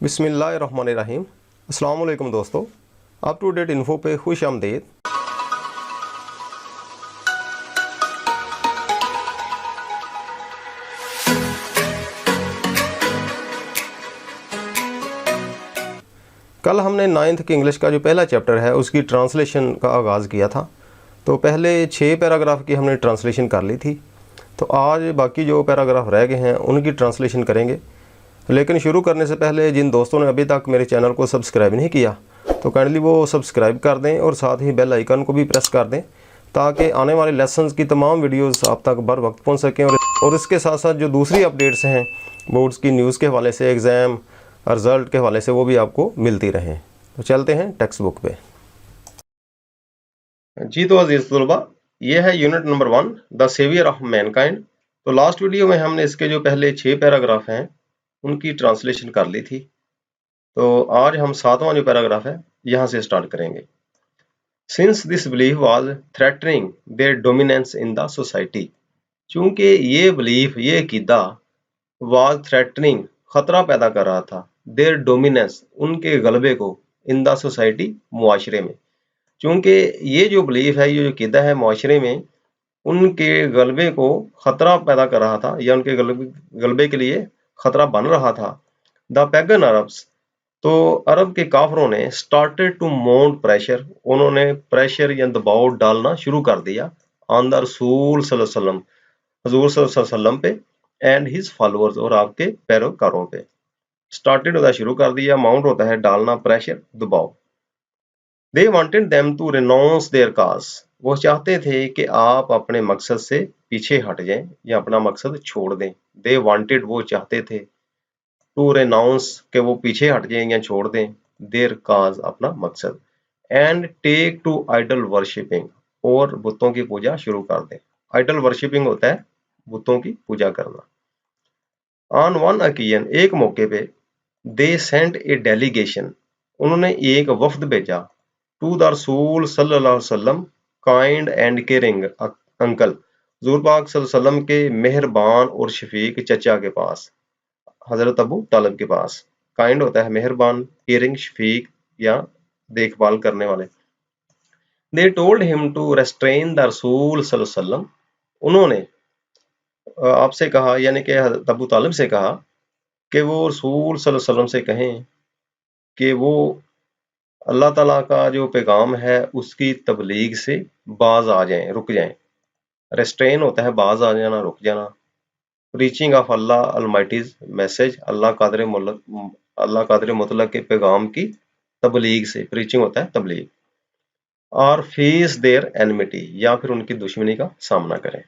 बिस्मिल्लाहिर्रहमानिर्रहीम। अस्सलाम वालेकुम दोस्तों, अप टू डेट इन्फो पे खुश आमदीद। कल हमने 9th के इंग्लिश का जो पहला चैप्टर है उसकी ट्रांसलेशन का आगाज़ किया था। तो पहले 6 पैराग्राफ की हमने ट्रांसलेशन कर ली थी। तो आज बाकी जो पैराग्राफ रह गए हैं उनकी ट्रांसलेशन करेंगे। लेकिन शुरू करने से पहले जिन दोस्तों ने अभी तक मेरे चैनल को सब्सक्राइब नहीं किया तो काइंडली वो सब्सक्राइब कर दें और साथ ही बेल आइकन को भी प्रेस कर दें ताकि आने वाले लेसन्स की तमाम वीडियोस आप तक बर वक्त पहुंच सकें। और इसके साथ साथ जो दूसरी अपडेट्स हैं बोर्ड्स की न्यूज़ के हवाले से, एग्ज़ाम रिज़ल्ट के हवाले से, वो भी आपको मिलती रहें। तो चलते हैं टेक्स्ट बुक पे। जी तो अजीज़ तलबा, ये है unit number 1 the saviour of mankind. तो लास्ट वीडियो में हमने इसके जो पहले 6 पैराग्राफ हैं उनकी ट्रांसलेशन कर ली थी। तो आज हम 7वां जो पैराग्राफ है यहाँ से स्टार्ट करेंगे। Since this belief was threatening there dominance in the society, चूंकि ये बिलीफ, ये अकीदा, वाज थ्रेटनिंग, खतरा पैदा कर रहा था, देयर डोमिनेंस, उनके गलबे को, इन द सोसाइटी, मुआशरे में। चूंकि ये जो बिलीफ है, ये जो अकीदा है, मुआशरे में उनके गलबे को खतरा पैदा कर रहा था या उनके गलबे के लिए खतरा बन रहा था। द पैगन अरब्स, तो अरब के काफरों ने स्टार्टेड टू माउंट प्रेशर, उन्होंने प्रेशर या दबाव डालना शुरू कर दिया ऑन द रसूल सल्लल्लाहु अलैहि वसल्लम, हुजूर सल्लल्लाहु अलैहि वसल्लम पे, एंड हिज फॉलोअर्स, और आपके पैरोकारों पे। स्टार्टेड होता शुरू कर दिया, माउंट होता है डालना, प्रेशर, दबाव। They wanted them to renounce their cause, वो चाहते थे कि आप अपने मकसद से पीछे हट जाएं या अपना मकसद छोड़ दें। दे वांटेड, वो चाहते थे, टू रेनाउंस, के वो पीछे हट जाएं या छोड़ दें, देयर काज, अपना मकसद, and take to idol worshipping, और बुतों की पूजा शुरू कर दें। आइडल वर्शिपिंग होता है बुतों की पूजा करना। ऑन वन ओकेजन, एक मौके पे, दे सेंट ए डेलीगेशन, उन्होंने एक वफ्द भेजा, टू द रसूल सल्लल्लाहु अलैहि वसल्लम, काइंड एंड केयरिंग अंकल, हुजूर पाक सल्लल्लाहु अलैहि वसल्लम के मेहरबान और शफीक चचा के पास, हजरत अबू तालिब के पास। काइंड होता है मेहरबान, केयरिंग शफीक या देखभाल करने वाले। They told him to restrain the रसूल सल्लल्लाहु अलैहि वसल्लम, उन्होंने आपसे कहा, यानी कि हजरत अबू तालिब से कहा कि वो रसूल सल्लल्लाहु अलैहि वसल्लम से कहें कि वो अल्लाह ताला का जो पैगाम है उसकी तबलीग से बाज आ जाएं, रुक जाएं। रेस्ट्रेन होता है बाज आ जाना, रुक जाना। प्रीचिंग ऑफ अल्लाह अलमाइटीज मैसेज, अल्लाह कादर मुतलक के पैगाम की तबलीग से, प्रीचिंग होता है तबलीग। और फेस देयर एनमिटी, या फिर उनकी दुश्मनी का सामना करें।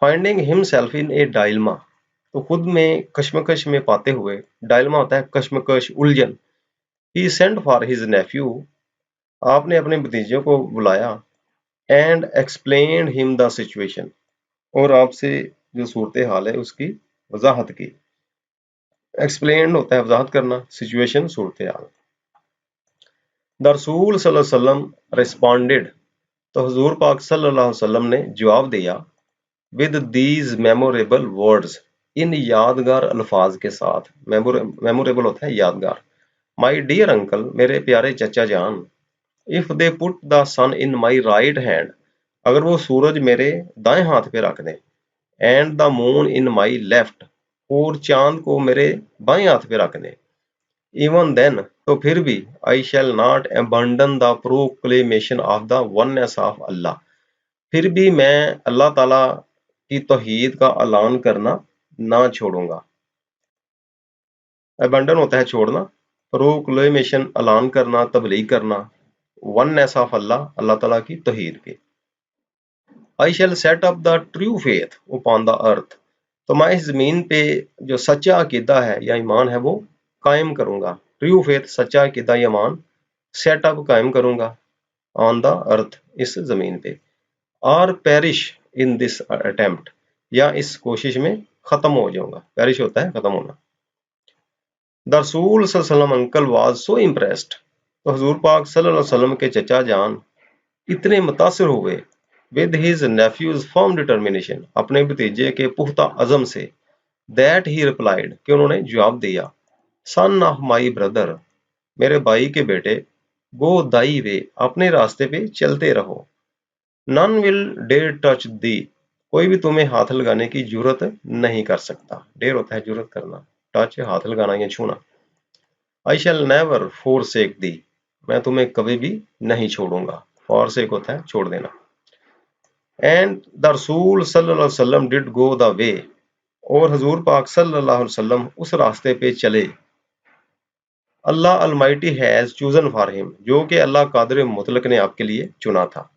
Finding himself in A dilemma, तो खुद में कश्मकश में पाते हुए, डायलमा होता है कश्मकश, उलझन। ही सेंट फॉर हिज नेफ्यू, आपने अपने भतीजे को बुलाया, and explained him the situation, और आपसे जो सूरत हाल है उसकी वजाहत की। एक्सप्लेन होता है वजाहत करना, सिचुएशन सूरत हाल। द रसूल सल्लल्लाहु अलैहि वसल्लम रिस्पॉन्डेड, तो हुजूर पाक सल्लल्लाहु अलैहि वसल्लम ने जवाब दिया, विद दीज मेमोरेबल वर्ड्स, इन यादगार अल्फाज के साथ। मेमोरेबल होता है यादगार। माई डियर अंकल, मेरे प्यारे चचा जान, if they put the sun in my right hand, अगर वो सूरज मेरे दाएं हाथ पे रख दें, and the moon in my left, और चांद को मेरे बाएं हाथ पे रख दें, इवन देन, तो फिर भी, I shall not abandon the proclamation of the oneness of Allah, फिर भी मैं अल्लाह ताला की तौहीद का ऐलान करना ना छोड़ूंगा। अबंडन होता है छोड़ना, प्रोक्लेमेशन ऐलान करना, तबलीग करना, वननेस ऑफ अल्लाह, अल्लाह ताला की तौहीद की। I shall set up the true faith upon the earth, तो मैं इस जमीन पे जो सच्चा अकीदा है या ईमान है वो कायम करूंगा। ट्रू फेथ, सच्चा अकीदा, ईमान, सेट अप, कायम करूंगा, ऑन द अर्थ, इस जमीन पे, और पेरिश इन दिस अटेम्प्ट, या इस कोशिश में खत्म हो जाऊंगा। पेरिश होता है खत्म होना। द रसूल सल्लल्लाहु अलैहि वसल्लम अंकल वाज सो इम्प्रेस्ड, तो हुजूर पाक सल्लल्लाहु अलैहि वसल्लम के चचा जान इतने मुतासिर हुए, with his nephews firm determination, अपने भतीजे के पुख्ता अज़म से, दैट ही रिप्लाइड, कि उन्होंने जवाब दिया, सन ऑफ माई ब्रदर, मेरे भाई के बेटे, गो दाई वे, अपने रास्ते पे चलते रहो। नन विल डेयर टच दी, कोई भी तुम्हें हाथ लगाने की जरूरत नहीं कर सकता। डेयर होता है जरूरत करना, टच हाथ लगाना या छूना। आई शैल नेवर फोरसेक दी, मैं तुम्हें कभी भी नहीं छोड़ूंगा। फोरसेक होता है छोड़ देना। एंड द रसूल सल्लल्लाहु अलैहि वसल्लम डिड गो द वे, और हजूर पाक सल्लल्लाहु अलैहि वसल्लम उस रास्ते पे चले। Allah almighty has chosen for him, जो कि अल्लाह कादिर मुतलक ने आपके लिए चुना था।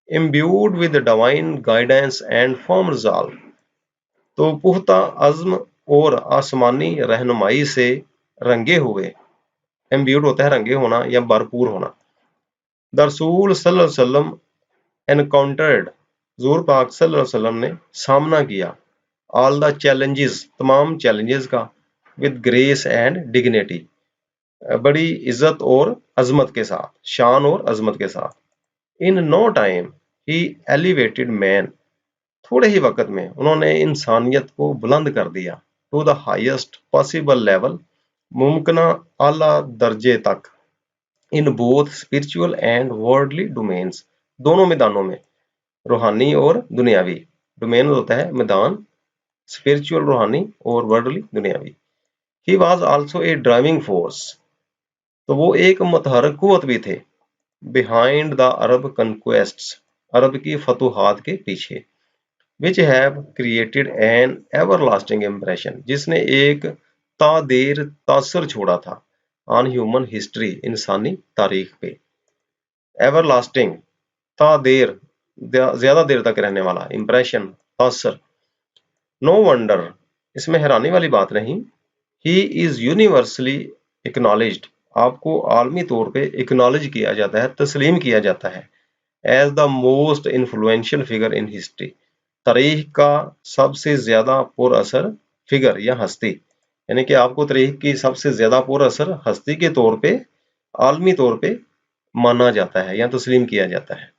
Imbued with divine guidance and firm resolve, तो पुख्ता अज़्म और आसमानी रहनुमाई से रंगे हुए। इम्ब्यूड होता है रंगे होना या भरपूर होना। द रसूल सल्लल्लाहु अलैहि वसल्लम एनकाउंटर्ड, हजूर पाक सल्लल्लाहु अलैहि वसल्लम ने सामना किया। ऑल द चैलेंजेस, तमाम चैलेंजेस का। विद ग्रेस एंड डिग्निटी, बड़ी इज्जत और अजमत के साथ, शान और अजमत के साथ। In no time he elevated man, थोड़े ही वक्त में उन्होंने इंसानियत को बुलंद कर दिया। To the highest possible level, मुमकिना आला दर्जे तक। In both spiritual and worldly domains, दोनों मैदानों में, रूहानी और दुनियावी। डोमेन होता है मैदान, स्पिरिचुअल रूहानी और वर्ल्डली दुनियावी। He was also a driving force, तो वो एक मुतहरक कुव्वत भी थे। बिहाइंड द अरब कंक्वेस्ट्स, अरब की फतूहात के पीछे। Which have created an everlasting impression, जिसने एक तादेर तासर छोड़ा था। ऑन ह्यूमन हिस्ट्री, इंसानी तारीख पे। एवरलास्टिंग, तादेर, ज्यादा देर तक रहने वाला, इम्प्रेशन, तासर। नो वंडर, इसमें हैरानी वाली बात नहीं। ही इज यूनिवर्सली एक्नॉलेज्ड, आपको आलमी तौर पे एक्नॉलेज किया जाता है, तस्लीम किया जाता है। As the most influential figure in history, तारीख का सबसे ज्यादा पुरअसर फिगर या हस्ती, यानी कि आपको तारीख की सबसे ज्यादा पुरअसर हस्ती के तौर पे, आलमी तौर पे माना जाता है या तस्लीम किया जाता है।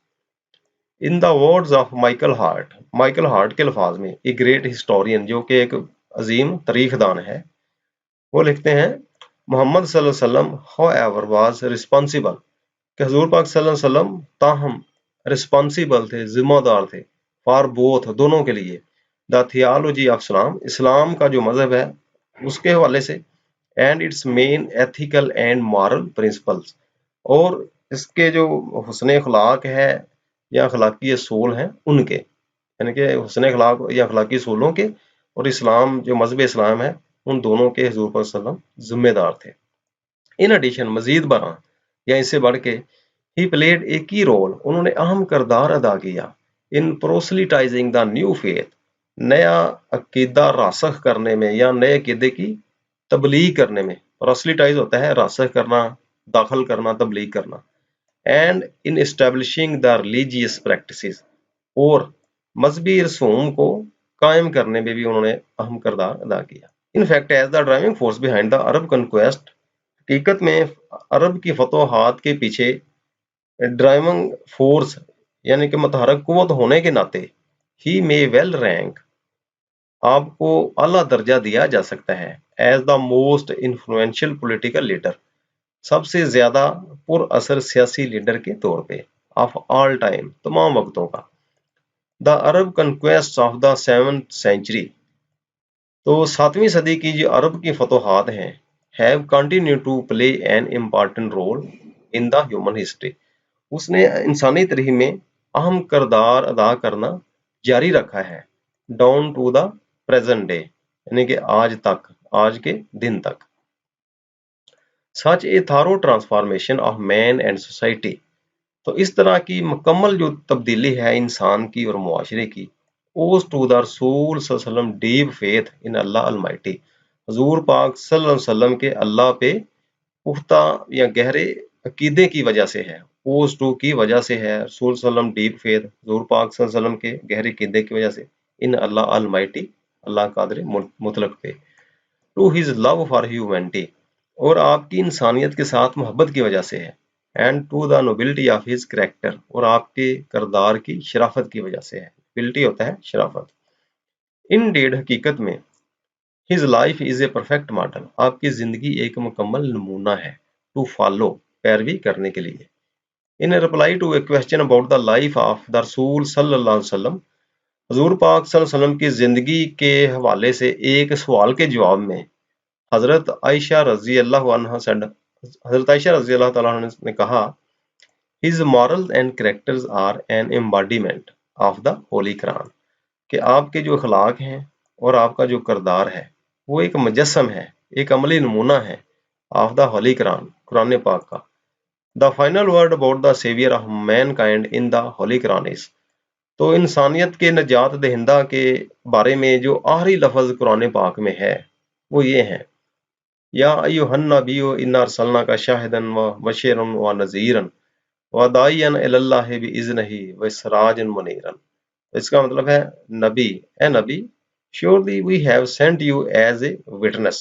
In the words of Michael Hart, Michael Hart के अल्फाज में, ए ग्रेट हिस्टोरियन, जो कि एक अजीम तारीखदान है, वो लिखते हैं मोहम्मद सल्लल्लाहु अलैहि वसल्लम हाउएवर वाज रिस्पांसिबल, कि हजूर पाक सल्लल्लाहु अलैहि वसल्लम ताहम रिस्पांसिबल थे, जिम्मेदार थे। फॉर बोथ, दोनों के लिए। द थियोलॉजी ऑफ इस्लाम, इस्लाम का जो मजहब है उसके हवाले से। And it's main ethical and moral principles, और इसके जो हुस्न अखलाक है या अखलाकी असूल हैं उनके, यानी कि हुस्न अखलाक या अखलाकी असूलों के, और इस्लाम जो मजहब इस्लाम है उन दोनों के हजूर पाक सल्लल्लाहु अलैहि वसल्लम जिम्मेदार थे। इन एडिशन, मजीद बरा या इससे बढ़ के, ही प्लेड ए की रोल, उन्होंने अहम किरदार अदा किया। इन प्रोसलिटाइजिंग द न्यू फेथ, नया अकीदा रासख करने में या नए अकीदे की तबलीग करने में। प्रोसलिटाइज होता है रासख करना, दाखिल करना, तबलीग करना। And in establishing the religious practices, और मजहबी रसूम को कायम करने में भी उन्होंने अहम किरदार अदा किया। In fact as the driving force behind the Arab conquest, हकीकत में अरब की फतोहात के पीछे ड्राइविंग फोर्स यानी कि मुतहरक कुव्वत होने के नाते, ही मे वेल रैंक, आपको आला दर्जा दिया जा सकता है। As the most influential political leader, सबसे ज्यादा पुरअसर सियासी लीडर के तौर पे, ऑफ ऑल टाइम, तमाम वक्तों का। The Arab conquest of the 7th century, तो 7वीं सदी की जो अरब की फतोहात हैं, have continue to play an important role in the human history, उसने इंसानी तारीख में अहम किरदार अदा करना जारी रखा है। Down to the present day, यानी कि आज तक, आज के दिन तक। सच ए थारो transformation of man and society, तो इस तरह की मुकम्मल जो तब्दीली है इंसान की और मुआशरे की, ओज टू द रसूल सल्लल्लाहु अलैहि वसल्लम deep faith in Allah Almighty, हजूर पाक सल्लल्लाहु अलैहि वसल्लम के अल्लाह पे पुख्ता या गहरे अकीदे की वजह से है। ओज टू की वजह से है, रसूल सल्लल्लाहु अलैहि वसल्लम डीप फेथ, हजूर पाक सल्लल्लाहु अलैहि वसल्लम के गहरे अकीदे की वजह से। इन अल्लाह अलमाइटी, अल्लाह कादिर मुतलक पे। To his love for humanity, और आपकी इंसानियत के साथ मोहब्बत की वजह से है। And to the nobility of his character, और आपके किरदार की शराफत की वजह से है। नोबिलिटी होता है शराफत। इन डेड, हकीकत में, His life is a perfect model. आपकी जिंदगी एक मुकम्मल नमूना है to follow, पैरवी करने के लिए. In a reply to a question about the life of the Rasul sallallahu alaihi wasallam, हजूर पाक सल्लल्लाहु अलैहि वसल्लम की जिंदगी के हवाले से एक सवाल के जवाब में हजरत आयशा रजी अल्लाह अन्हा said, हजरत आयशा रजी अल्लाह तआला अन्हा ने कहा, His morals and characters are an embodiment of the Holy Quran. कि आपके जो अखलाक हैं और आपका जो किरदार है वो एक मुजस्सम है, एक अमली नमूना है ऑफ द होली कुरान, कुरान पाक का. The final word about the saviour of mankind in the holy Quran is, तो इंसानियत के नजात दहिंदा के बारे में जो आखिरी लफ्ज कुरान पाक में है वो ये है, या अय्युहन नबिय्यु इन्ना अरसलना का शाहिदन व बशीरन व नज़ीरन व दाइयन इलल्लाहि बिइज़्निही व सिराजन मुनीरन. इसका मतलब है नबी, ए नबी, surely we have sent you as a witness,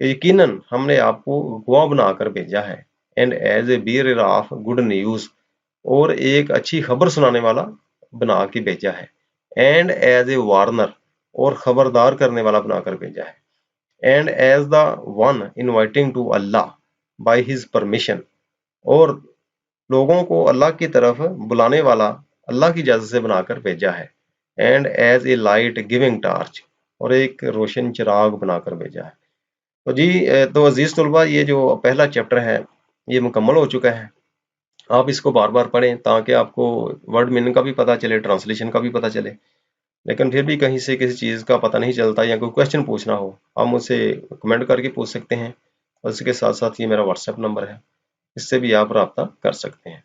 यकीनन हमने आपको गवाह बनाकर भेजा है, and as a bearer of good news, और एक अच्छी खबर सुनाने वाला बना के भेजा है, एंड एज ए वार्नर, और खबरदार करने वाला बनाकर भेजा है, and as the one inviting to Allah by his permission, और लोगों को अल्लाह की तरफ बुलाने वाला अल्लाह की इजाजत से बनाकर भेजा है, and as a light giving torch, और एक रोशन चिराग बनाकर भेजा है. तो जी तो अजीज तलबा, ये जो पहला चैप्टर है ये मुकम्मल हो चुका है. आप इसको बार बार पढ़ें ताकि आपको वर्ड मीनिंग का भी पता चले, ट्रांसलेशन का भी पता चले. लेकिन फिर भी कहीं से किसी चीज़ का पता नहीं चलता या कोई क्वेश्चन पूछना हो, आप मुझसे कमेंट करके पूछ सकते हैं. और इसके साथ साथ ये मेरा व्हाट्सएप नंबर है, इससे भी आप रब्ता कर सकते हैं.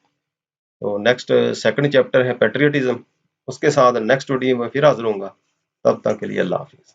तो नेक्स्ट सेकंड चैप्टर है पेट्रियटिज्म, उसके साथ नेक्स्ट वीडियो में फिर हाजिर होऊंगा. तब तक के लिए अल्लाह हाफिज़.